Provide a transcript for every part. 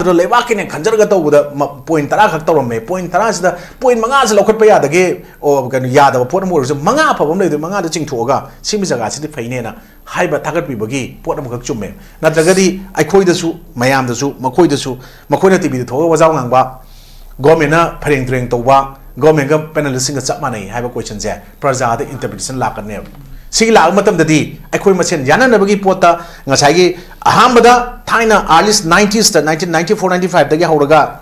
Lebakin and Kanjargato with a point Tarakatome, point Tarasa, point Mangas Lokapaya, the gay or Yada, Portmore, Manga, probably the Manga Ching Toga, Simizaga, City Fainena, Hyper Tagapi Bagi, Portamachume. Natagadi, I quote the Su, Mayam the Su, Makoi the Su, Makona TV, the Toga was out and back. Gomina, Paring Drink Toba, Gomega, penalizing a submoney, have a question there. Praza, the interpretation lack a name. See la matam the D. I quit Machin Yana Nabagi Pota, Nasagi, Ahambada, Tina, Alice 90s, 1994 95, the Yahoraga,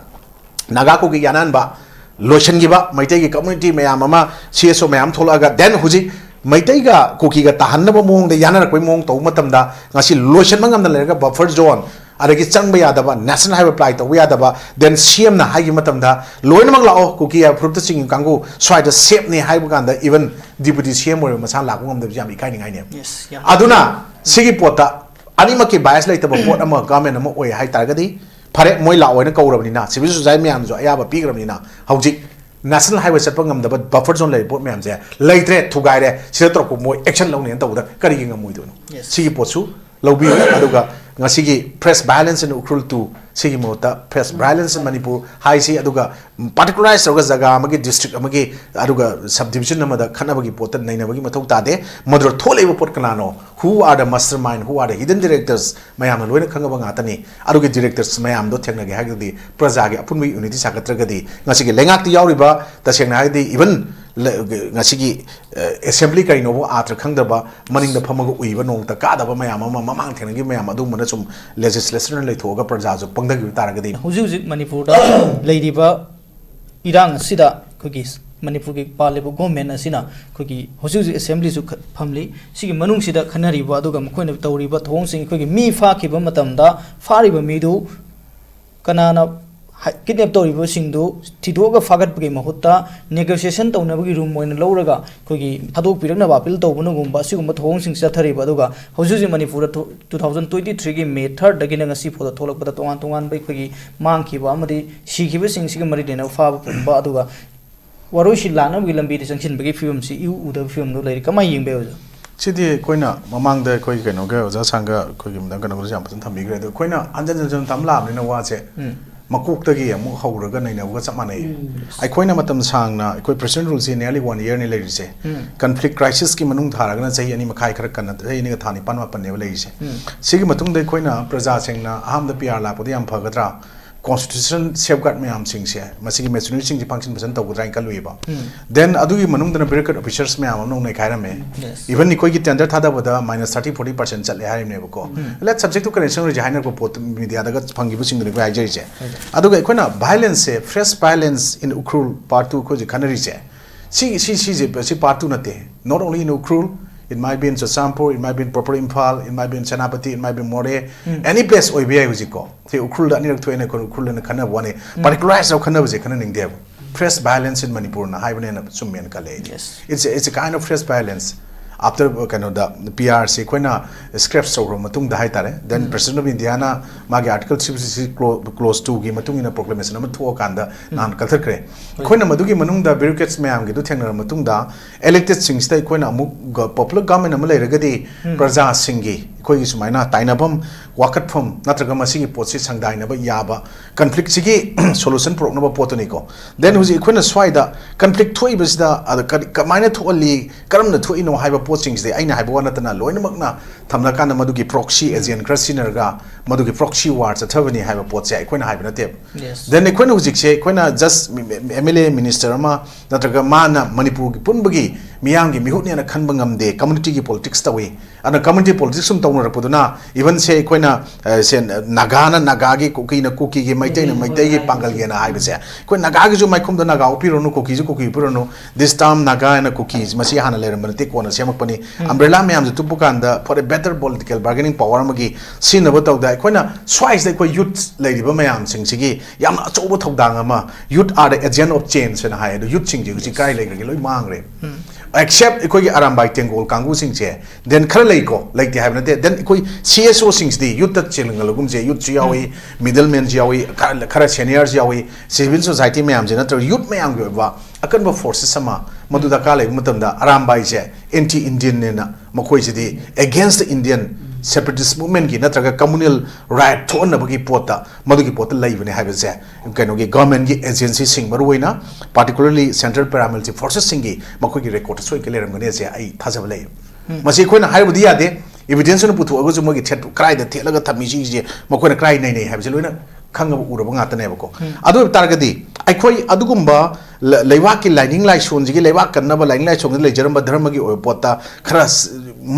Nagako Yananba, Lotion Giba, Maitegi community, Mayamama, CSO Mayam Tolaga, then Huzi, Maitega, Cookiga, Tahanaba Mong, the Yana Quimong, Tomatamda, Nasi Lotion Mangam the Lega, buffer zone. Adagi Changba Yadaba, National Highway Plight, Yadaba, then CM na Hagimatamda, Loinamala, Cookia, protesting Kango, so the same ne Haibuganda, even Deputy CM or Masala, one of the Yami kind of Yes, Aduna, Sigipota, Animaki bias later, but what among government and way high targety, Pare Moila or a Koramina, Civil Zamians, I have a pigramina, how National Highway Sapangam, the buffer zone lay put mams there, later to guide Setroko more action lonely and the carrying a muidun. Sigiposu, Lobi, Aduga. Ngasigi press balance in Ukhrul to Sigimota, press balance in Manipur, high sea Aduga, particularized Zaga, Magi district, Amagi, Aduga subdivision number the Kanabagi Potan, Nainabagi Matotade, Mother Tole Potkanano, who are the mastermind, who are the hidden directors, Mayam and Wena Kangabangatani, Aduga directors, Mayam, do Technagadi, Prazaga, Punmi Unity Sakatragadi, Nasigi Lengati Yauriba, the Shanghai, even Nasigi assembly Kainovo after Kangaba, Manning the Pamago, even the Kadaba Mayama, Mamma, can give Mayamadu. Legislation like Toga Prazazo, Panga Taragadi. Huzik Manipur, Lady Ba Irang Sida cookies, Manipur Palebo Gomen Asina, cookie, Huzik Assembly to Pumley, Sigi Manung Sida Canary Badugam, Queen of Tori, but Hong Sing cookie, me Faki Bamatamda, Fariba Midu, Kanana. Kidnap Tori Bushing do, Tidoga Fagat Mahuta, negotiation to Navagi room when Loraga, Kogi, Hado Pirana Bapil to Bunugum, Basum, but Hong Sing Satari Baduga, Hosuzi Manipur 2023 May 3rd, the Ginangasi for the Tolok, but one to one by Kogi, Monkey, Wamadi, she gives sing Sigamarina, Fab, Baduga. Warushi Lana will be the sanction big films, you would have filmed like Kamaying Bells. Chidi Koina, among the Koikano girls, Zasanga, Koyim, the Ganogam, and Tamigra, the Koina, and then Tamlam, you know what's it. Makukagi, a Muhogan in a what's up money. I coin a matam sang, I could present rules in nearly 1 year in lady say. Conflict crisis scheme and Taragan say any Makai Karakan, any Tani Panama Panelase. Sigimatung de Koina, Prezasing, Ham the PR lap of the Ampagatra. Constitution safeguard me am sings here. Masigi mentioning the function percent of Ranka Luiba. Then Adu Manung the American officials me am no Nakarame. Even Nikoki tender Tada with a minus 30-40% at Lahari Nebuco. Let's subject to connection with Jaina Popot with the other Pangibusing the Vajaja. Adu Equina violence, fresh violence in Ukhrul part 2 Koji Canarice. See part 2 nate. Not only in Ukhrul. It might be in Sasampur, it might be in Proper Impal, it might be in Chanapati, it might be in More. Any place OBA was it called. The Ukhrul that near to any Ukhrul and Kana one, particularized of Kana was a Kananing Dev. Fresh violence in Manipur, Highway and Sumi and Kalay. It's a kind of fresh violence. After kind of the PRC, Quena scripts over Matung the Haitare, then President of Indiana, Magi article close to Gimatung in a proclamation number 2 Kanda, Nan Kathakre. Quena Madugi Manung the bureaucrats Mayam, Gidutanga Matunda, elected sings the Quena popular government of Malay Regadi, Praza Singi, Kois Mina, Tainabum, Wakat from Natragamasi, Potsi Sangdainaba, Yaba, conflict Sigi, solution prognova Potonico. Then was Equina Swida, conflict Toy was the other Kamina to Ali, Karam the Toy no Hiba Postings, the Aina Hibanatana, Loinamagna, Tamnakana Madugi proxy, as in Crasinaga, Madugi proxy wards, a Tavani Hiba Potsi, Equina Hibanatip. Then Equina was Equina just MLA Minister Ama, Natragamana, Manipur, Punbugi, Miyangi, Mihuni and a Kanbangam de community politics away, and a community politics from Tower Puduna, even say Quena. Nagana Nagagi Kukina Cookie, my day, my day, Pangalgana, I would say. When Nagaju might come to Naga, Pirono cookies, cookie, Pirono, this time Naga and cookies, Masihana Lerman, take one, Siamapani, Umbrella Miam, the Tupukanda, for a better political bargaining power, Magi, seen about that. Quena, swice they quite youth lady Bamayam, sing Sigi, Yam, so what of Dangama, youth are the agent of change and high, the youth sing, you see, Kai like Mangre. Except Ikoi Arambai Tengo, Kangu sings here, then Karaleko, like they have then CSO sings the youth chilling Lagumze, youth Jiawi, middlemen Jiawi, Kara seniors Jiawi, civil society Mayam, Senator, youth Mayam, a kind of forces sama, Madudakale, Mutamda, Arambai, anti Indian Makoisidi, against the Indian. separatist movement ki natraga communal riot thon bagi pota madugi pota laibane haibase kainogi government ki agency sing maruina particularly central paramilitary forces singi makoi ki record soi ke leram gane se ai thajab lai masi khoina haibudi yade evidence no puthu agu jumo ki thet cry da thelaga thami ji je makoi na cry nei nei haibase loina khangaba uraba ngata ne bako adu targadi aikhoi adugumba leiwak ki lining lai shon ji leiwak kannaba lining lai chong le jaramba dharma gi pota khara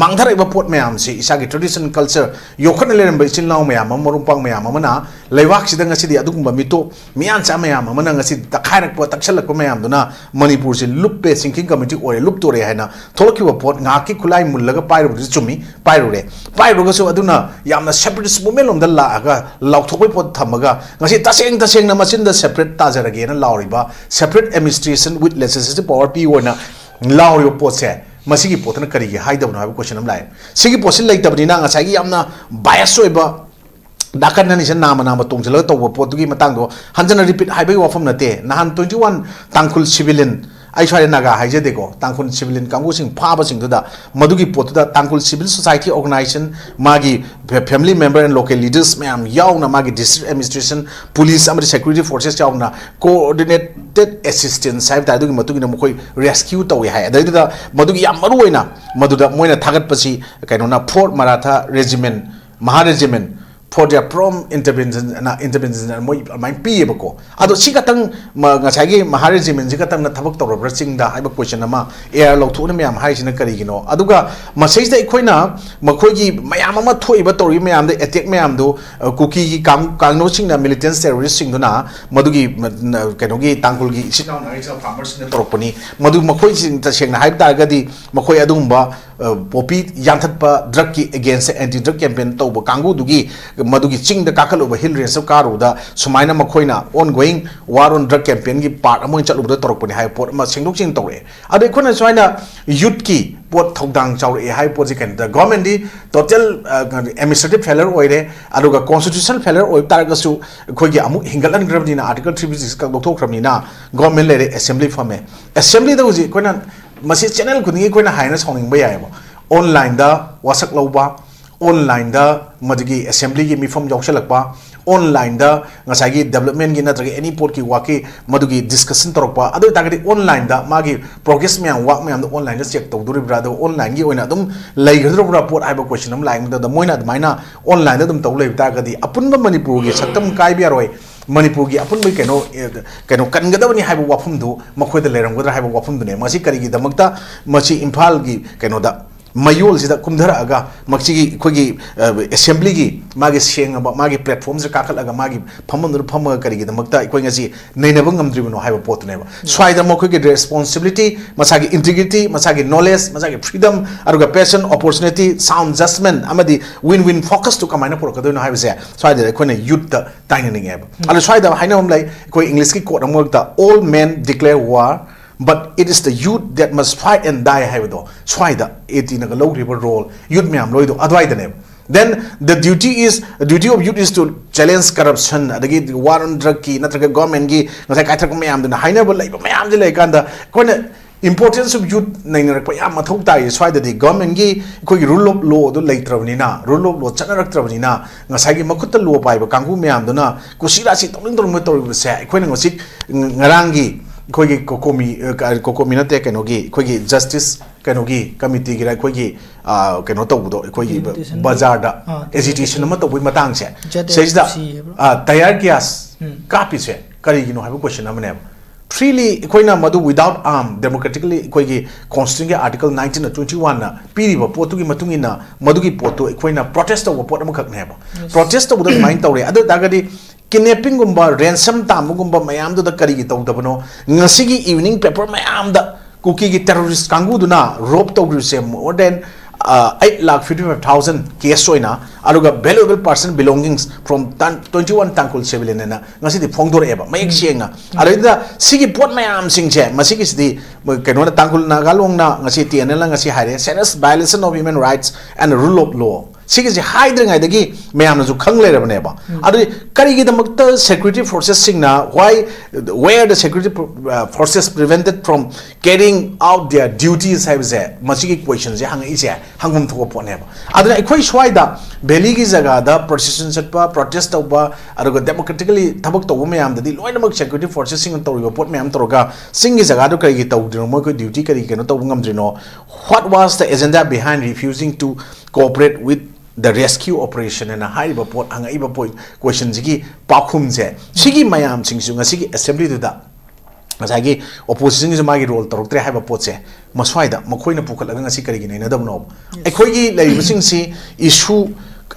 mangthara iba pot mayam si isa gi tradition culture yokhana leramba isin law mayam morum pang mayam amana leiwak sidang ngasi di adugumba mito mian cha mayam amana ngasi takhairak pot taksalak ko mayam duna manipur si luppe sinking committee ore lup tore haina tholki wa pot nga ki khulai mullaga pairu chumi pairu ga so aduna yamna separatist movement lom dal la aga law thokoi pot thamaga ngasi taseng na machine da separate ta jarage na lawriba separate administration with legislative power p ona lawri pot se masigi potna karigi haidabna habu question am lai sigi posin leitabni na ngasagi yamna bias oiba dakan nani san nama tongjala tawba potugi matang do hanjana repeat haibai wafam nate nahan 21 tangkhul civilian ai swai naga haije deko tangkhul civilian kangu sing phaba sing da madugi potuda tangkhul civil society organization magi family member and local leaders mayam yauna magi district administration police amri security forces yauna coordinated assistance sai da dugi matugi na mokoi rescue tawi hai da madugi yam maru oina maduda moina thagat pasi kaino na 4th maratha regiment maha regiment for their prompt intervention and moi mai pi bako ado sikatang ngasagi maharegiment sikatang na thabak tawra chingda haiba question ama air lawthuna mayam haisina karigino aduga message da ikoina makhoi mayam ama thoiba tori mayam da attack mayam do cookie gi kangno singna militant terrorist singduna madugi kainogi tangkul gi sinaw na isa farmers ne toropani madu makhoi sing ta sengna haib ta gadi makhoi adumba popi yanthatpa drug ki against anti drug campaign tawba kangu dugi madugi ching da kakaloba hill range of karuda sumaina makhoina ongoing war on drug campaign gi part amoi chaluba torokpani hai pot ma singdok ching tore ade khona sumaina youth ki pot thogdang chawre hai pot jikan the government di total administrative failure oire aduga constitutional failure oi targasu khogi amuk hingalan grabni na article 356 ka dokthokramni na government lere assembly forme assembly da uji khona masi channel khuni khona haina sawning ba yai online da wasak loba online da madigi assembly gi mifam jawshalakpa online da ngasagi development gi natrage any port ki waki madugi discussion torokpa adu tagadi online da magi progress me work me online da check tawduri brother online gi oina dum leigradro bra port aiba question am laing da moina maina online da dum tawlei tagadi apunba manipur gi saktam kai bi aroi manipur gi apun bai kaino kangadabani haiba wafum du makhoi da leramgadra haiba wafum du ne masi kari gi damakta masi imphal gi kaino da mayol sida kumdhara aga makchigi khogi assembly gi magi seng aba magi platform se kakal aga magi phamamdur phama kari gi damakta khoi ngasi neinabang ngamdribno haiba pot neba swaida mokoi gi responsibility masagi integrity masagi knowledge masagi freedom aruga passion opportunity sound judgment amadi win win focus to kamaina porokado no haiba se swaida khoi na youth da taining eba alu swaida hainam lai khoi english ki quote amokta all men declare war but it is the youth that must fight and die haido swaida 18 na low river role youth myam loido adwaida ne then the duty of youth is to challenge corruption adagi war on drug ki natraga government gi ngasai kaithak myam duna hainaba leiba myam ji leikanda kona importance of youth naina rakpa yam mathau tai swaida di government gi khoi rule of law do leitrabni na rule of law chanaraktrabni na ngasai gi makutta law pai ba kangu myam duna kusira si tongling tong tor se khoi ngosik ngarangi khogi kokomi nate kenogi khogi justice kenogi committee gira khogi keno tawdo khogi bazar da agitation ma tawbi matang se sejda tayar kias kapi se kari gino have question amane freely khoina madu without arm democratically khogi constitution article 19 na 21 na piriba potugi matungina madugi poto khoina protest of pot amakak ne protest of the mind tawre adu dagadi kidnapping gumba ransom tam gumba mayam da kari gi tawdabano ngasigi evening paper mayam da cookie gi terrorist kangu duna rope tawgru se more than 8,55,000 case oina aluga valuable person belongings from 21 tangkul civilian na ngasi di phongdor eba mayek sienga alida sigi pot mayam singche masigi sidi keno na tangkul nagalong na ngasi tnl ngasi hare serious violation of human rights and rule of law सिगे हाइद्रिङाइदगी मयामनजु खंग लेरबनेबा अदु करिगिदमक्ता security forces singna why where the security forces prevented from carrying out their duties haibse masigi question je hang ise hangum thoko poneba aduna ekhoi swaida valley gi jaga da procession satpa protest tawba aduga democratically thabak tawba mayam dadi loinamak security forces sing tawriba pot mayam toroga singi jaga do kari gi tawdino mo ko duty kari keno tawbu ngamdrino what was the agenda behind refusing to cooperate with the rescue operation and a high report ang iba point question jigi pakhum je sigi mayam singsu ngasi assembly da masagi opposition is magi role torok tre haiba pot se maswaida makhoina pukhat aga ngasi kari gi nei nadam no ekhoi gi leiba sing si issue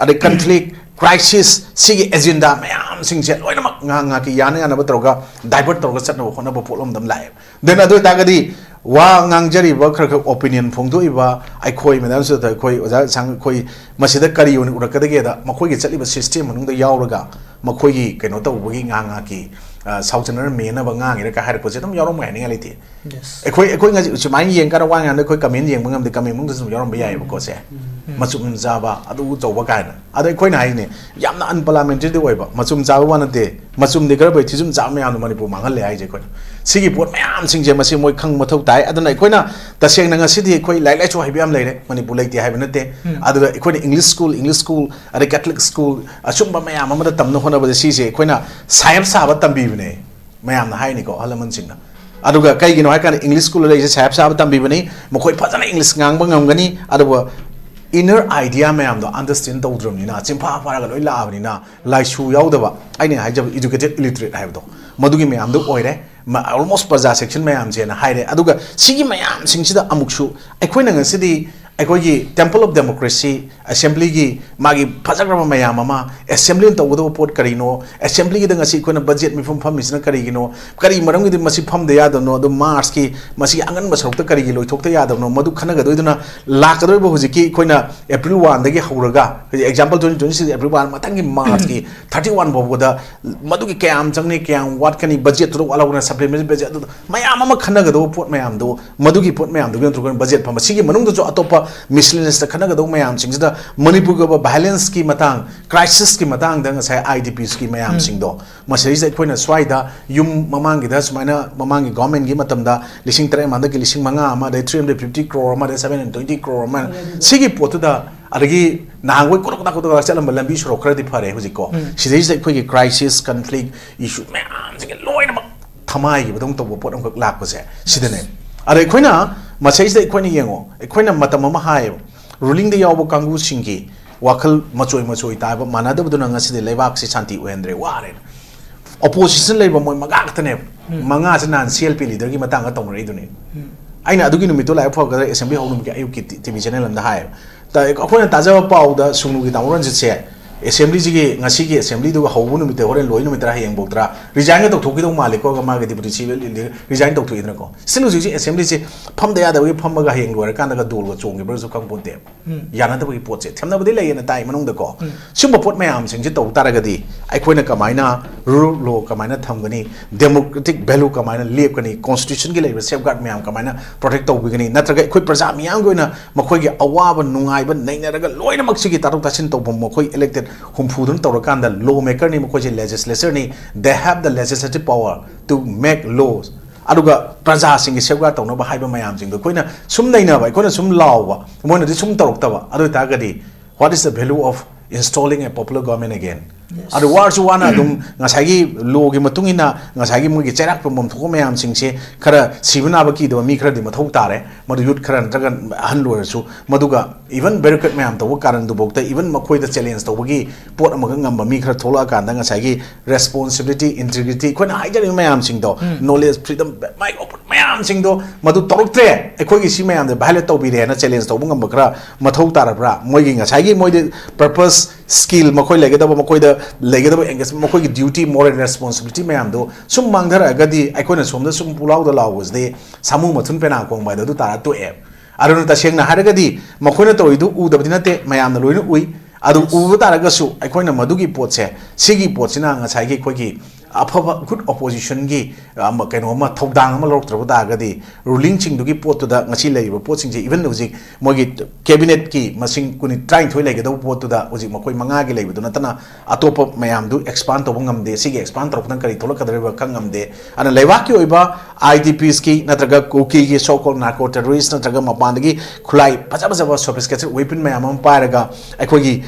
ade conflict crisis sigi agenda mayam sing je loina mak nga ki yana yana ba toroga divert toroga chatna khona ba polom dam lai then adu dagadi wa ngangjari ba khar opinion phongdo iba ai khoi madam so ta khoi oja sang khoi masida kari uni urakadage da makhoi gi chaliba system manung da yauraga makhoi gi keno ta ubagi nga ki South China mena ba ngang ira ka har ko se tam yarom ngai ngai ti ekoi nga chumai yeng ka wa nga khoi comment yeng mangam de comment mung da yarom ba yai ba ko se machum jaba adu chawba ka na adu ekoi na hai ne yamna unparliamentary de oiba machum jaba wana de machum de gar bai thijum jam ya no manipur mangal le hai je koi sigi pot mayam sing je masi moi khang mathau tai aduna ekoi na taseng na nga sidi ekoi lai lai chu haibiam leire manipur lai ti hai bana te adu ekoi English school ade Catholic school asum ba mayam amada tamno hona ba si je ekoi na sayam sa ba tambi bne mayam na hai ni ko halaman sing na aduga kai gi no hai kan English school lai je sayam sa ba tambi bne mokoi phajana English ngang ba ngam gani adu inner idea mayam do understand tawdrum ni na chimpa paraga loi la abni na lai shu yaudaba aine haijab educated illiterate haibdo madugi mayam do oire almost praja section mayam je na haire aduga sigi mayam singsida amukshu ekhoina ngasidi ekhoigi temple of democracy assembly gi magi phajagrama mayam ama assembly tawdo pot karino assembly gi dangasi khona budget mi pham misna karigino kari maram gi masi pham de yado no do mars ki masi angan masrok ta karigi loi thokta yado no madu khana ga doiduna lakadoi bo hujiki khona April 1 dagi hauraga example 2026 April 1 matangi March ki 31 bobo da madu ki kyam changni kyam what kani budget to alawna supplementary budget mayam ama khana ga do pot mayam do madu ki pot mayam do to budget pham sigi manung do atopa miscellaneous ta khana ga do mayam singda manipur ga violence ki matang crisis ki matang dang sai IDPs ki mayam singdo masai sai khoina swaida yum mamang gi da sumaina mamang gi government gi matam da lising 3 manda gi lising manga ama da 350 crore ama da 720 crore ama sigi pot da adagi nangoi kodok chalam lambi shro khradi phare hujiko sidai sai khoi gi crisis conflict issue mayam sing loina thamai gi badong to pot am lak ko se sidane are khoina masai sai khoina yengo khoina matam ama hai ruling the yaw kangu singi wakal machoi ta ba manada buduna ngasi de lebak si santi wendre ware opposition leba moi magak tane manga sanan CLP leader gi matang atong rei duni aina adugi numito lai phok ga assembly honum ki ayuk ki TV channel am da hai ta akhona taja pau da sunu gi tamuran se assembly ji ngasi gi assembly du hobu numite horen loi numite ra heng boktra resign to thoki do maliko ga ma ga deputy chief resign to thoidra ko silu ji assembly ji pham da ya da wi pham ga heng loi kan da dol go chong gi ber su kang ponte yana da wi pot se thamna budi lai na tai manung da ko sum pot mayam sing ji to tara ga di ai khoina kamaina rule law kamaina tham gani democratic value kamaina lep gani constitution gi lai safeguard mayam kamaina protect to gani natra ga khoi praja miyang goina makhoi gi awaba nungai ba nei na ga loina mak sigi taruk tasin to bom makhoi elected humfudun tawrakanda lawmaker ni makhoi legislature ni they have the legislative power to make laws aduga praja sing safeguard tawna ba haiba mayam sing do koina sum naina ba koina sum law ba moina di sum taruk ta ba adu ta ga di what is the value of installing a popular government again adu war chu wana dum ngasagi law gi matungina ngasagi mu gi cherak pom thoko mayam sing se khara sibuna ba ki do mi khara di mathau tare madu youth khara dragon han lo su maduga even bureaucrat mayam to karan du bokta even makhoi da challenge to gi pot amaga ngamba mi khara thola kan da ngasagi responsibility integrity khona haijari mayam sing do knowledge freedom my open mayam sing do madu torok tre ekhoi gi si mayam de violate to bi re na challenge to ngamba khara mathau tarabra moi gi ngasagi moi de purpose skill makhoi lege da makhoi da lege da engagement makhoi gi duty moral responsibility mayam do sum mangdara agadi aikona somda sum pulau da law was de samu mathun pena kong bai da du tara to e arun ta sengna haragadi makhoi na to idu u da bidina te mayam na loina ui adu u tara ga su aikona madugi pot se sigi pot sina nga sai gi khoi gi afaba good opposition gi kaino ma thodang ma lok traba da gadi ruling ching du gi pot to da ngachi lei ba pot sing je even hojik mogi cabinet ki masing kuni trying thoi lei ga do pot to da hojik makoi manga gi lei bu na tana atopa mayam du expand to ngam de sig expand to pang kari tholak kadre ba kangam de ana leiwa ki oiba idps ki natraga cookie gi so called narco terrorist natraga mapan gi khulai paja paja sophisticated weapon mayam am paraga akoi gi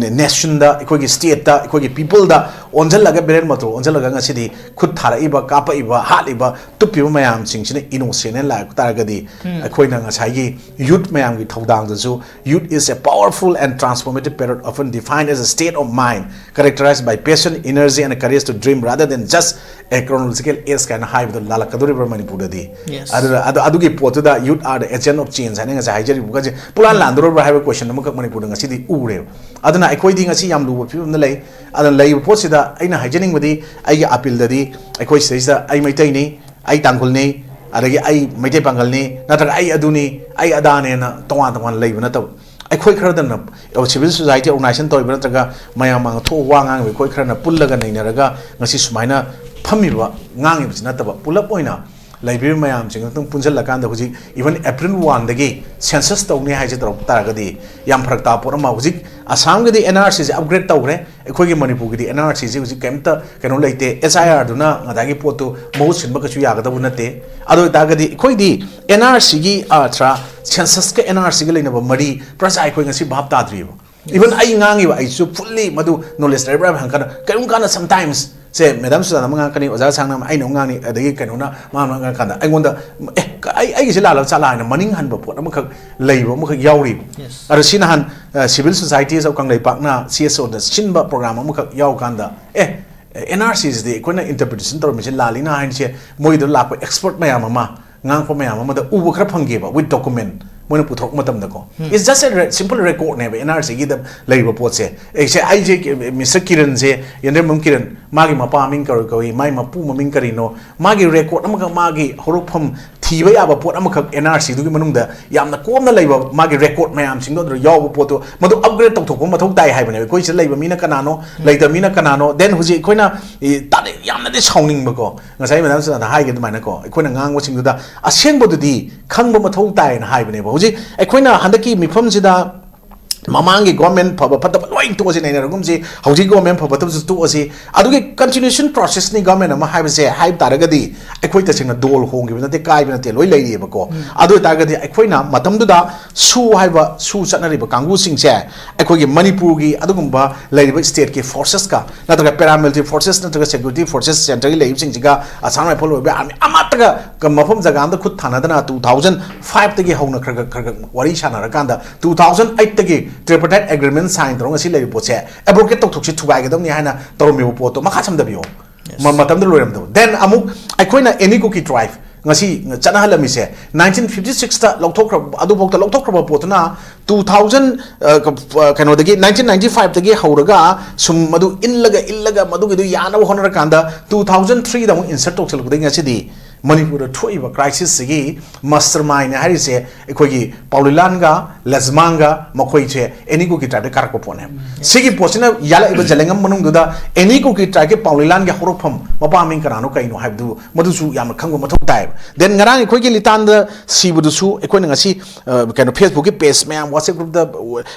nation da akoi gi state da akoi gi people da onjal laga beren mato onjal laga ngasi di khut thara iba kapa iba hat iba tupi mayam sing chine innocent la taraga di akoi na ngasai gi youth mayam gi thodang da su youth is a powerful and transformative period often defined as a state of mind characterized by passion energy and a courage to dream rather than just a chronological age kind of high with the lalakaduri manipur di adu gi pot da youth are the agent of change and ngasai jari buka je pulan landro ba have question namuk manipur ngasi di ure aduna akoi di ngasi yam lu film na lei adana lei pot sida aina hijenic wadi ai gi appeal da di akoi sida ai maitai ni ai tangul ni adagi ai maitai pangal ni natraga ai aduni ai adane na tongan lei na taw akoi khara dan civil society organization toy bra traga mayam ang tho wa ngang we koi khara na pullaga nei naraga ngasi sumaina phamiba ngangi bisna taba pulap oina library mayam ching tung punjal lakanda huji even April 1 dagi census tawni haije tarok taragadi yam pharak ta porama huji Assam gidi NRC je upgrade tawre ekhoi gi Manipur gidi NRC je huji kemta keno leite SIR duna ngadagi potu mohut sinba kachu yagada bunate ado dagadi ekhoi di NRC gi atra census ka NRC gi leina ba mari praja ekhoi ngasi bhab ta driba even ai ngangi ba ai su fully madu knowledge library hankana karum kana sometimes say madam sudana manga kani oja sangna ai no ngani adagi kanuna ma ma kanda ai gonda ai gi la la chala na maning han ba pot amakha leiba amakha yauri ar sina han civil society of kanglai pakna CSO da sinba program amakha yaw kanda NRC is the kona interpretation tor mission lalina han che moi do la ko expert mayam ma ngang ko mayam ma da ubu khra phange ba with document moina puthok matam da ko it's just a simple record ne NRC gi da leiba pot se se ai je Mr Kiran je Yendrembam Kiran magi mapa ming kar ko mai mapu maming karino magi record amaka magi horopham thiba yaba pot amakha NRC du gi manung da yamna komna leiba magi record mayam sing do yaw pot to madu upgrade tok thok ma thok dai hai bane koi se leiba mina kanano leida mina kanano then huji koina ta yamna de sauning ba ko ngasai madam sa da hai gi mai na ko koina ngang wa sing du da aseng bo du di khang ba ma thok dai na hai bane ba huji koina handaki mifam sida mamangi government phaba phataba loi to se nei ragum se hauji government phaba to to se adugi continuation process ni government ma haiba se haib taragadi ekhoi ta singna dol hongi bina te kai bina te loi lei ba ko adu taragadi ekhoi na matam du da su haiba su chanari ba kangu sing se ekhoi gi Manipur gi adugumba lei ba state ki forces ka na ta paramilitary forces na ta security forces center gi lei sing jiga asam rifle ba army amataga ka mafam jaga am da khut thana dana 2005 tagi hauna khar wari chana rakanda 2008 tagi tripartite agreement sign tong asi lei pot se advocate tok thok si thugai ga dong ni haina tormi pot to makha cham da bio matam da loram do then amuk aikoina any cookie drive ngasi chana halami se 1956 ta lokthok adu bok ta lokthok pot na 2000 kano dagi 1995 dagi hauraga sum madu illaga madu gi du yana honara kanda 2003 da insert tok chal gudai ngasi di Manipur thoiba crisis sigi mastermind hari se ekhoi Paulilanga Lazmanga makhoi che enigo ki tade karko pone sigi posina yala iba jalengam manung duda enigo ki tade Paulilan ga horopham mapa min karano kaino habdu madusu yam khangbo mathok tai then ngarang ekhoi ki litanda sibudu su ekhoi ngasi kaino Facebook ki page mayam WhatsApp group da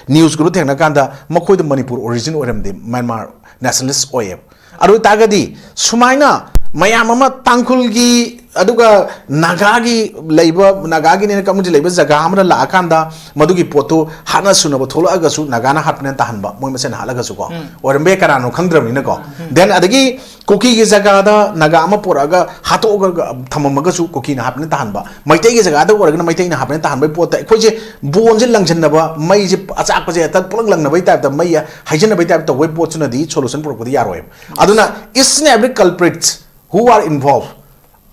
news group thengna kanda makhoi da Manipur origin oramde Myanmar nationalist oye aru tagadi sumaina mayam ama tangkul gi aduga nagagi leiba nagagi ne kamuji leiba jaga amra la akanda madugi poto hana suna bo tholo aga su nagana hapne tahanba moi masen halaga su ko orbe karano khangdram ni ko then adagi koki gi jaga da naga ama poraga hato ga thamamaga su koki na hapne tahanba maitai gi jaga da orga maitai na hapne tahanba pot khoi je bon je langjan na ba mai je achak pa je ta pulang lang na bai type da mai haijen na bai type da web pot su na di solution pro ko di yaro aduna is every culprits who are involved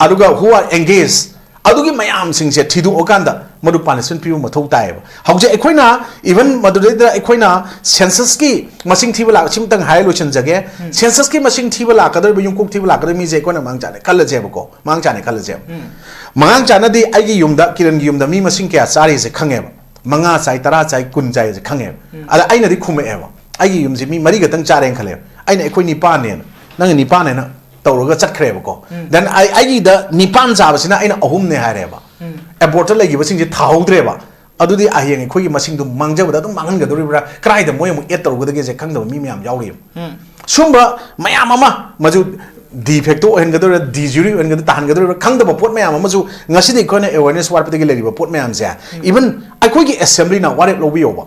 aduga who are engaged adugi mayam sing se thidu okanda madu punishment piu mathau tai hauje ekhoina even madudra ekhoina census ki masing thibala chimtang hai lochen jage census ki masing thibala kadar biyung kuk thibala kadar mi je ekhoina mangchane khalla je bako mangchane khalla je mangchana di agi yumda Kiran gi yumda mi masing kya sari je khange manga sai tara sai kun jai je khange ala aina di khume eba agi yumji mi mari gatang chareng khale aina ekhoi ni pa ne nang ni pa ne na तौरगा चटखरेबको देन आई द निपान चाबसिना आइना अहुमने हारेबा abort लेगिबसिंग जे थाहौद्रेबा अदुदी आहेंग खोगी मसिंग दु मांगजबदा दु मांगनगदोरिब्रा क्राइद मोय मु एतरगदगे जे खंगदब मी मयाम यावरि सुंबा मयाम अमा मजु डिफेक्टो ओहनगदोर डिजुरी ओहनगदो ताहनगदोर खंगदब पोट मयाम अमजु ngasiदि खोने अवेयरनेस वारपदगे लेरिबा पोट मयाम जे इवन अखोगी असेंबली ना वारेप लोबियोबा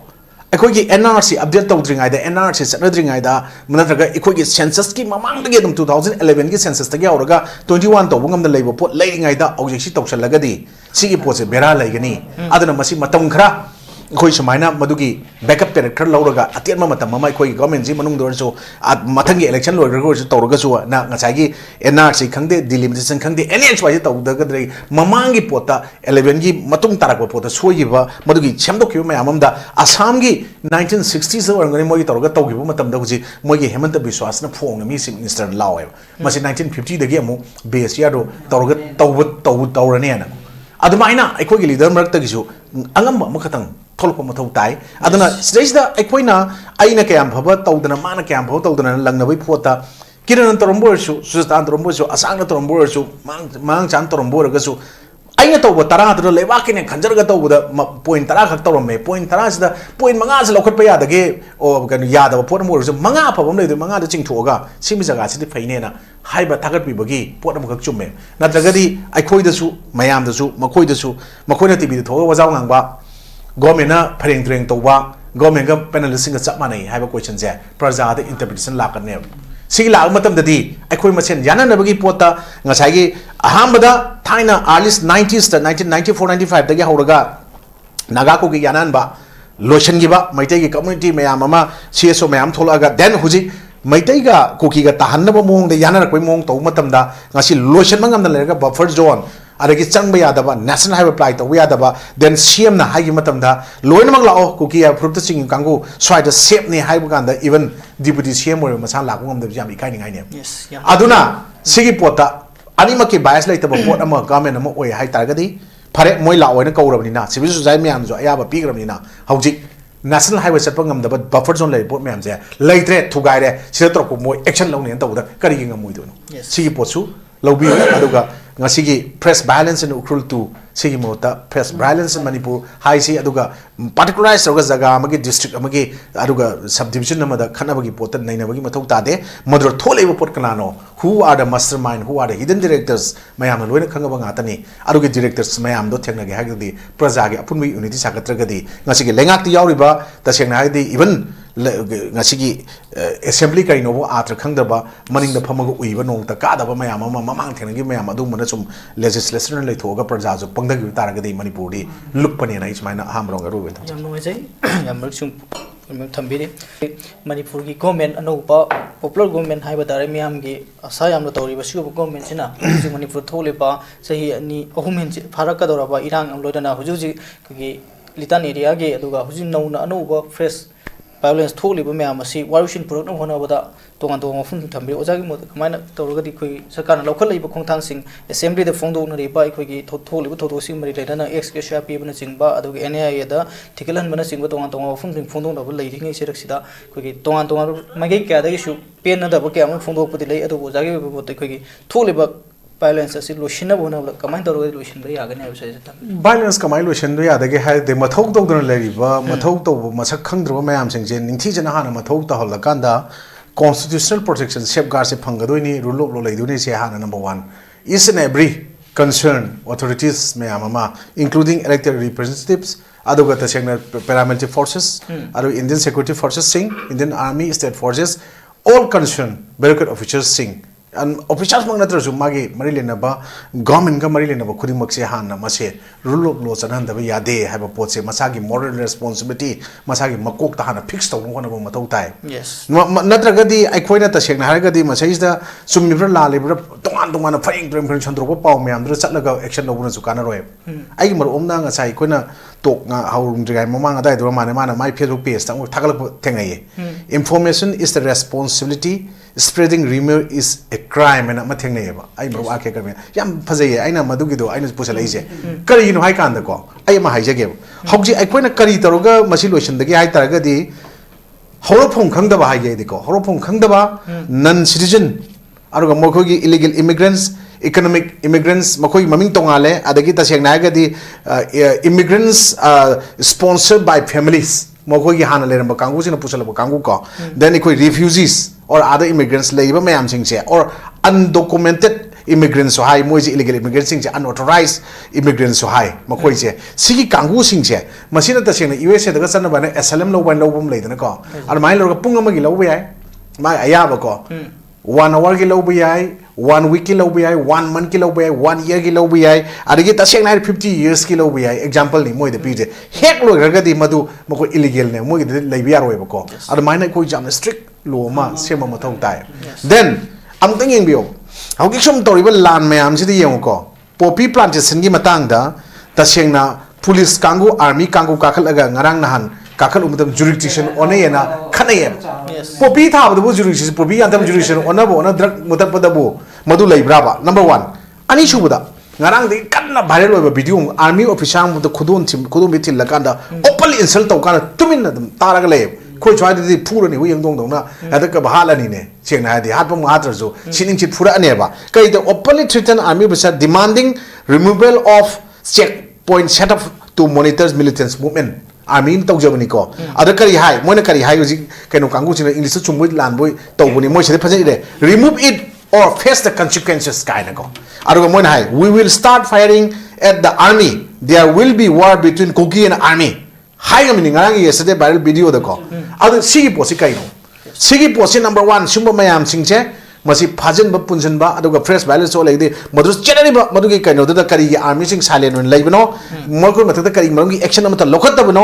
अखोगी एनआरसी अपडेट तौद्रिङाइदा एनआरसी चट्नद्रिङाइदा नत्रगा अखोगी सेंसस की ममांगदगे दम 2011 की सेंसस तगे औरगा 21 तौबो ngमदा लेबो पोट लेरिङाइदा औजेक्सी तौसलगदी सिगी पोसे बेरा लेगनी अदना मसी मतम खरा कोई समायना मधुगी बैकअप कैरेक्टर लौरगा अत्यन मतम ममा कोई गवर्नमेंट जी मनुंग दोरसो मथंगी इलेक्शन लोरगो तौरगसु ना ngसागी एनआरसी खंगदे डिलिमिटेशन खंगदे एनएच वाई तौदगद्रे ममांगी पोता 11 की मतुंग तारक पोता सोयिबा मधुगी छमदोखिबा मयाममदा असम की 1960s ओरगनी मोगी तौरगा तौगिबा मतमदा हुजी मोगी हेमंत बिश्वासना फोंग मी चीफ मिनिस्टर लावे मसी 1950 दगी अमु बेस यारो तौरगा तौरने ना अदुमाइना अखोगी लीडर मरक्तगिसु अंगम मखतंग थोलप मथौ ताई अदना स्टेजदा अखोइना आइना कयाम भब तौदना माना कयाम भब तौदना लंगनबै फोता किरण तरम्बोरसु सुस्तान तरम्बोरसु असांग तरम्बोरसु मांग चान तरम्बोरगसु आइना तौब 10 दर लेबाकिने खंजरगा तौबदा पॉइंट 10 खक तौरमे पॉइंट 10 सिदा पॉइंट 5 से लौखटपा यादगे ओ कन यादब पोट मोरसु 5 फबम लेदु 5 द चिंगथोगा सिमि जगा सिदि फैनेना हाइबा थागतपिबगी पोट अमखक चुम्मे नत्रगदी अखोइदसु मयामदसु मखोइदसु मखोइना टीवी द थोगा वजाव nangba गवर्नमेंट फरेंग ट्रेंग तौबा गवर्नमेंट पैनलिस्ट चप मानी है क्वेश्चन से प्रजा इंटरप्रिटेशन लाकने सिगी लाग मतमददी अखोई मसेन याननबगी पोता ngसागी अहामबदा थाइना अर्लीस्ट 90s 1994 95 दगे हौरगा नागा को की याननबा लोशनगिबा मैतै की कम्युनिटी मयाम अमा सीएसओ मयाम थोलागा देन हुजी मैतै का कुकी का ताहनब मोंग दे यानरकoi मोंग तौ मतमदा ngasi लोशन मंगमदा लेरगा बफर जोन अरगी चंग यादबा नेशनल हाईवे अप्लाई तब यादबा देन सीएम ना हाई मतमदा लोइनमक लाओ कुकी अप्रूव चिंग कांगू स्वाइद सेफ ने हाई बगांदा इवन डिप्यूटी सीएम और मसा लागू ngमदब याम इकाइनिंगाइने अदुना सिगी पोता अनिमकी बायस लेतब पोट अमा गवर्नमेंट अमा ओय हाई तारगदी फरे मोय लाओयना कौरबनिना सिविल सोसाइटी म्याम जो अयाबा पीग्रबनिना हौजी national highway Chatap ngमदब buffer zone ले पोट म्याम जे लेत्रे थुगाइरे सिदा तरको मोय action लौने तबदा करिगे ngमुइदोनो सिगी पोतसु लौबी अदुगा ngasiगी press violence in Ukhrul to sigi mota press violence in Manipur high si aduga particularized aduga jaga amagi district amagi aduga subdivision namada khanabagi potan nainabagi mathau tade madro tholeba pot kanano who are the mastermind who are the hidden directors mayam loina khangaba ngatani aduga directors mayam do thengna ge hagdi praja ge apunwi unity sakatragadi ngasigi lengak ti yauriba tasengna hagdi even ngasigi assembly kai no atra khangdaba maning da phamaga uiba nong ta ka daba mayam ama mamang thengi mayam adu mana sum legislation lai thoga praja jo pangdagi taragadi manipur di lukpani na ismaina hamrong ga ruben yam noi jai yam sum thambiri manipur gi government anopa popular government haiba dare miyam gi asa yam tori ba sigo government sina ji manipur thole ba sahi ani ahum hen pharak ka dora ba irang am loidana hujuji gi litan area gi aduga hujin nauna anoba fresh violence थोलिबा मैम असी वारुशिन पुरकन होनाबदा तोंगान तोंगा मफुन थंबि ओजागी मोद कमायना तौरगदी खै सरकारना लौखलैबा खोंथांसिंग assembly the फोंदोंनरिबा अखोगी थोलिबा थोदोसिंग मरि लेदना x के shoppe बना चिंगबा अदुगी NIA दा थिकलन बना चिंगबा तोंगान तोंगा मफुन फोंदोंनबा लैरिङै सेरक्सिदा खैगी तोंगान तोंगा मगै क्यादगी सु पेनदबा क्याम फोंदोकपदि लै अदु ओजागी बोत खैगी थोलिबा violence asi lotion bona कमाइन तौरगदी लोशन बरि यागने है से violence कमाइ लोशन दो यादगे है दे मथौ तौदन लेरिबा मथौ तौ मसक खंद्रबा मयाम सिंग जे निंथि जना हाना मथौ तहल कांदा constitutional protection safeguard se phanggadoi rule of law leiduni se hana number 1 is in every concerned authorities mayam ama including elected representatives aduga tasengna paramilitary forces adu Indian security forces sing Indian army state forces all concerned bureaucrat officials sing and officials mangnatra su magi mari lenaba government ka mari lenaba khudimak se hanna mase rule of law chanan da yade haba pot se masagi moral responsibility masagi makok ta hana fix taw ngona ba matau tai yes natra gadi ai khoina ta sekna har gadi masai da sumibra la libra tongan tongan faing trem khon chandro ba paw me amdra chatlaga action lobuna su kana roy ai mar omna nga sai khoina tok nga haurum drigai mamang adai do mane mana my Facebook page ta thagalak thengai information is the responsibility spreading rumor is a crime and matheng nei ba ai bro ake karme yam phajai aina madugi do aina pusala ise kari no hai kan da ko ai ma hai jage hauji ai koina kari taroga masi lotion dagi hai taraga di horofong khangda ba hai ge di ko horofong khangda ba non citizen aruga mokhogi illegal immigrants economic immigrants mokhogi maming tongale adagi taseng na gadi immigrants sponsored by families mokhogi hana leramba kangu sina pusalaba kangu ko then ikoi refugees or other immigrants leiba mayam singche or undocumented immigrants so high moise illegal immigrants singche unauthorized immigrants so high makoi je sigi kangu singche masina taseng na USA daga sanna bana asylum lo ban lo bum leidana ko ar mai lo pung amagi lo yai mai ayaba ko 1 hour ki lo yai 1 week ki lo yai 1 month ki lo yai 1 year ki lo yai adagi taseng na 50 years ki lo yai example ni moi de pije hek lo gadi madu mako illegal ne moi de leibi yar weba ko ar mai na ko jam strict law ma sema ma thau tai then am tang yeng bio how ki som tori ba lan mayam si de yeng ko poppy plantation gi matang da taseng na police kangu army kangu kakhal aga ngarang nahan kakhal umdam jurisdiction onayena khanayem poppy tha bu jurisdiction poppy antam jurisdiction onabo ona drug mutapadabu madu leibraba number 1 ani shubuda ngarang de kanna viral oiba video army officer mu de khudun bi til lakanda openly insult taw kana tumin na dum taraga le khoi chwai de phura ni huyang dong dong na ada ka bahalani ne chengna hadi hat pam atra jo sining chit phura ane ba kai de openly threaten army officer demanding removal of checkpoint set up to monitor militants movement army tau jabani ko ada kari hai moina kari hai ji kaino kangu china english chumui lan boy tau buni moi se phajai de remove it or face the consequences kaina ko aruga moina hai we will start firing at the army there will be war between Kogi and army hai ngami ngarang yesterday viral video da ko adu sigi posi kaino sigi posi number 1 sumba mayam singche masi phajan ba punjan ba aduga fresh violence so like de madu chenani ba madu ki kaino da kari army sing silent on laibno mokor matha kari maram ki action amata lokhat tabno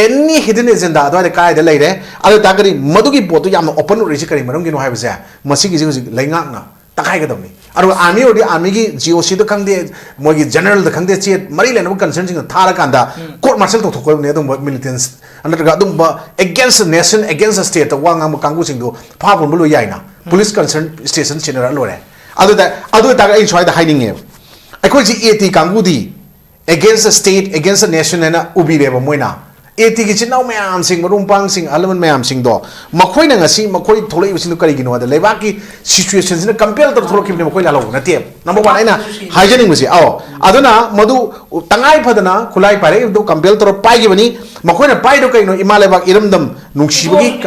any hidden agenda da kai da leire adu ta kari madu ki botu yam open ri kari maram ki no haibase masi ki ji laingak na takai ga damni aru army odi army ki GOC da khangde mogi general da khangde che mari le no concern sing thara kanda court martial to thokol ne dum militants andaga dum ba against the nation against the state wa ngam kangu sing do pha bun bu lo yaina police concern station general lore adu ta ai choi da hiding e akoi ji AT kangu di against the state against the nation na ubi re ba moina AT ki chinau mayam sing marum pang sing alaman mayam sing do makoi na ngasi makoi tholai usin kari gino da leba ki situations na compare to tholo kimne makoi la lo na te number 1 aina hygienic musi ao aduna madu tangai phadana khulai pare do compare to pai gi bani makoi na pai do kai no imale bak iramdam nungshibagi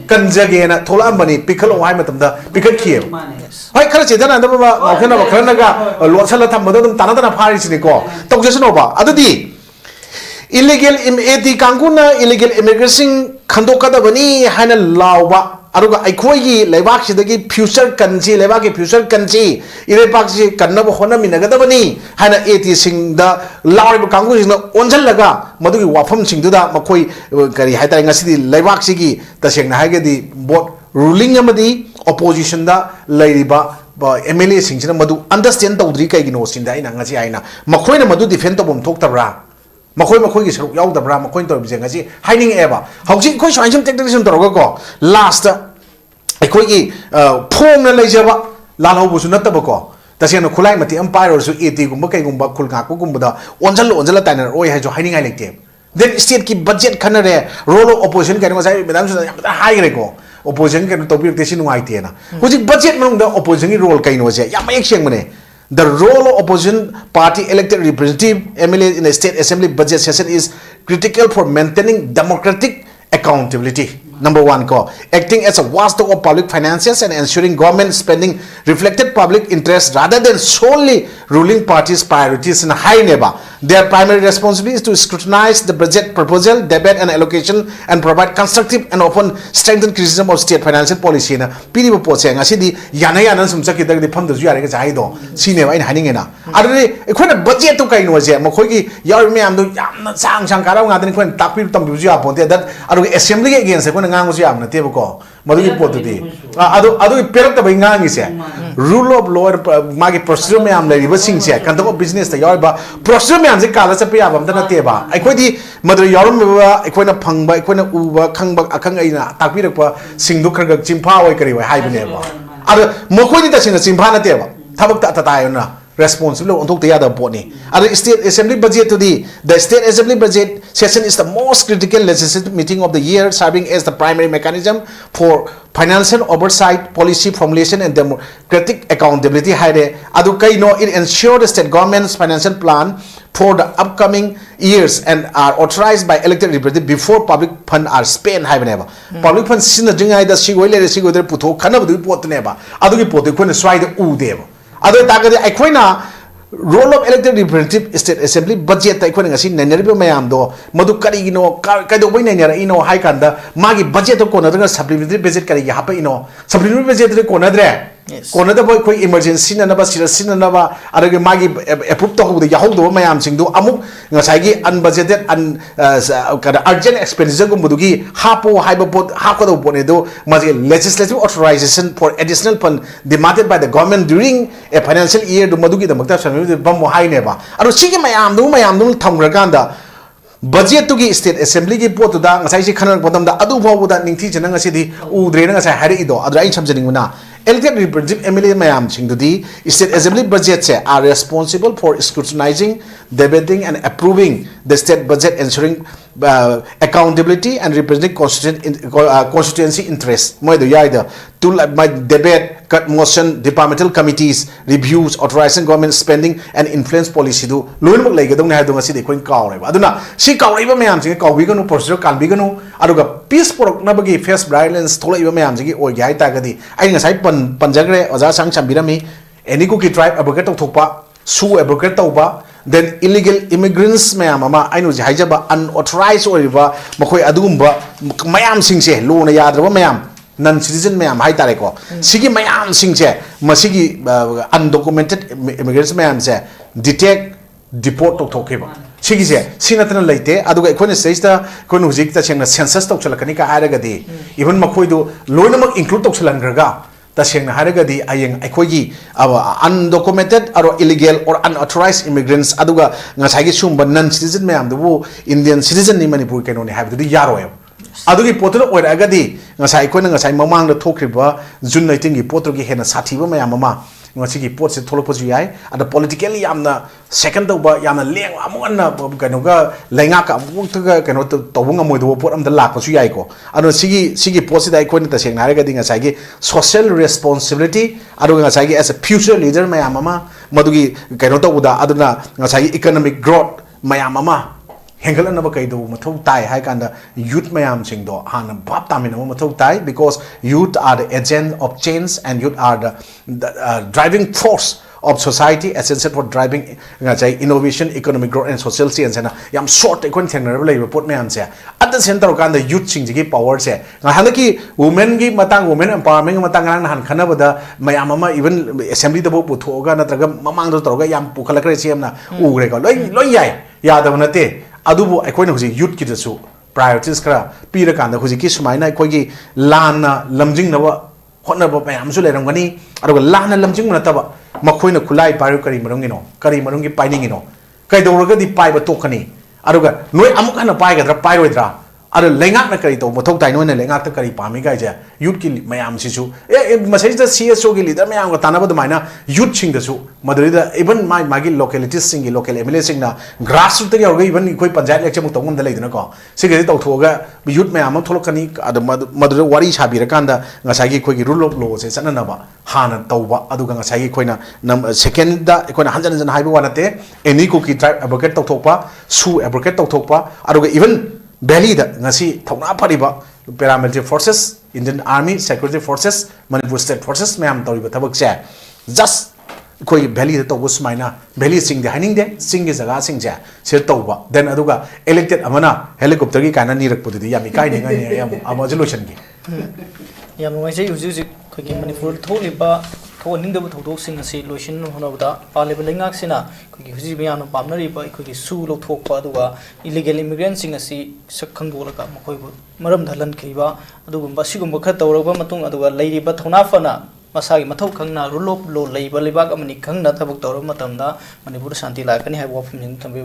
kanjage na thola bani pikhal wai matam da pikhal khie hoi khara chedana da ba khana ba khana ga lo sala tham ba dum tanadana phari sini ko tokjesno ba adudi illegal AT kanguna illegal immigration khandokada bani hana lawba aruga aikhoi gi leibak sidagi future kanji leibak gi future kanji irepak si kannaba hona minagada bani hana AT sing da lawriba kangu sing onjal laga madugi wafam sing du da makoi kari haitari ngasi leibak sigi taseng na haigadi both ruling amadi opposition da leiriba MLA sing sina madu understand tawdri kai gi no sinda ina ngasi aina makoi na madu defend tabom thoktabra makoi ki saruk yaw dabra makoi tor bijeng asi hiding eba hauji khoi swai sum technical toroga ko last khoi ki phong na leijaba la lo bu su nataba ko tasena khulai mati empire su AT gumba kai gumba khulga ko gumba da onjal tainer oi ha jo hiding ai lekte then state ki budget khanare role of opposition kai ngasai madam su high re ko opposition kai to bi te sin wai te na hoji budget mang da opposition ki role kai no se ya mayek seng mane the role of opposition party elected representative MLA in the state assembly budget session is critical for maintaining democratic accountability. Number 1 ko acting as a watchdog of public finances and ensuring government spending reflected public interest rather than solely ruling parties' priorities in high neighbor. Their primary responsibility is to scrutinize the budget proposal, debate and allocation and provide constructive and often strengthened criticism of state financial policy. Na piri bo poche ngasi di yana sum chaki dag di pham du yare ga jai do sine wa in haning na adri ekhona budget to kai no je makhoi gi yar me am do yamna sang karaw nga den khon takpi tam bu ju apon te that adu assembly against ko ngang su yam na te ko madu gi pot di adu perak ta bai ngang gi se rule of law magi procedure me am le riba sing se kan to business ta yar ba procedure me am je kala sa pe abam ta na te ba ai khoi di madu yarum ba ai khoi na phang ba ai khoi na u ba khang ba akhang ai na takpi rak ba sing du khar chimpa wai kari wai hai bane ba adu makhoi di ta sing chimpa na te ba thabak ta ta na responsible on tok ya da poni other state assembly budget to the state assembly budget session is the most critical legislative meeting of the year, serving as the primary mechanism for financial oversight, policy formulation and democratic accountability. It ensures the state government's financial plan for the upcoming years and are authorized by elected representatives before public funds are spent. Public funds sinadringai da sigoi le puto kana bu pot neba adugi pot ko ne swai da u deba adu ta ga ai khoina role of elected representative state assembly budget tai khone ngasi naneriba mayam do madu kari gino kaido bai nanera ino hai kanda magi budget ko na supplementary budget kari ya hapa ino supplementary budget ko na dre ko na da boy koi emergency na ba serious na ba arage magi approve to ho de ya ho do mayam sing do amuk ngasai gi unbudgeted kada urgent expenditure ko mudugi hapo haiba pot hako do pone do magi legislative authorization for additional fund demanded by the government during a financial year do madugi da makta bam hai ne ba aro sigi mayam do thamra ganda budget to gi state assembly gi pot da ngasai si khanar podam da adu bhaw da ningthi chana ngasi di udre na ngasai hari do adra in samjani muna elected representative MLA mayam singdudi state assembly budget se are responsible for scrutinizing, debating and approving the state budget, ensuring accountability and representing constituency interests. Moi do yaida to my debate, cut motion, departmental committees, reviews, authorizing government spending and influence policy do loin muk laiga dong na do ngasi de coin kaw reba aduna si kaw reba mayam sing kaw biganu procedure kan biganu aduga peace porok na bagi face violence thola iba mayam sing oi gai ta gadi ai ngasai panjagre oja sang chambirami any ku ki tribe advocate thokpa su advocate tauba then illegal immigrants mayam ama ainu ji haijaba unauthorized oriba makoi adugumba mayam singse lo na yadraba mayam non citizen mayam hai tare ko sigi mayam singse masigi undocumented immigrants mayam se detect deport tok thokeba sigi se sinatana leite aduga ekhone stage ta kon hujik ta chengna census tok chalakani ka haragadi even makoi do loinamak include tok chalangraga tasengna haragadi ayeng aikogi undocumented or illegal or unauthorized immigrants aduga ngasagi sumba non citizen mayam du Indian citizen ni manipur kenoni habdu yaroy adugi potro oiragadi ngasai koina ngasai mamang da thokriba jun 19 gi potro gi hena sathiba mayam mama ngasi gi pot se tholopoju yai ada politically yamna second ba yamna leng amunna kano ga lenga ka mukta kano tobunga moido pot am da lakpasu yai ko anu sigi pot se dai koina ta seng nare ga dinga sai gi social responsibility adu ngasai gi as a future leader mayam mama madugi kano to uda aduna ngasai gi economic growth mayam mama Hengal na ba kay do mathau tai hai kanda youth mayam sing do hana bap tamin mo mathau tai because youth are the agent of change and youth are the driving force of society essential for driving innovation, economic growth and social change and yam short ekon thengna ba report mayam se at the center kanda youth sing gi power se hana ki women gi matang women empowerment gi matang han khana bada mayam ama even assembly da bo puthoga natraga mamang do toga yam pukhalakre semna ugre ko loi yai yada banate adubu aikoina huji youth ki dasu priorities kara pira kanda huji ki sumaina aikogi lana lamjing nawa hotna ba mayam su leram gani aduga lana lamjing na taba makoina kulai paru kari marungi painingino kai doraga di pai ba tokani aduga noi amuk hana pai gadra pai roidra adu lengak na kari to mothok tai noi na lengak ta kari pami ga ja youth ki mayam sisu masai da CSO ki leader mayam ga tanaba da maina youth sing da su maduri da even magi localities sing gi local MLA sing na grassroots ta ga even koi panchayat election mu tongam da leidna ko sigari to thoga youth mayam tholokani adu maduri wari chabi ra kanda ngasai gi koi gi rule of law se sanna na ba hana tauba adu ga ngasai gi koina second da koina hanjan haiba wanate any ko ki tribe advocate to thokpa su advocate to thokpa adu ga even Delhi da ngasi thongna phariba paramilitary forces, Indian Army, Security Forces, Manipur State Forces mayam toriba thabak se just koi Delhi da to usmaina Delhi sing de haning de sing ge jaga sing ja se toba then aduga elected amana helicopter gi kana nirak pudi yami kai ne ngani yam amajulution gi yam ngai se uju koi gi Manipur tholiba ning da thok sing asi lotion honabda paleba lengak sina koi gi huji biyan pamnari ba koi gi su lo thok pa aduga illegal immigrants sing asi sakhang bola ka makoi bu maram dhalan khiba adugumba sigumba kha tawraba matung aduga leiriba thona fana masagi mathau khangna rule of law leiba lebak amani khangna thabak tawra matamda Manipur shanti lakani hai wafum jing thambi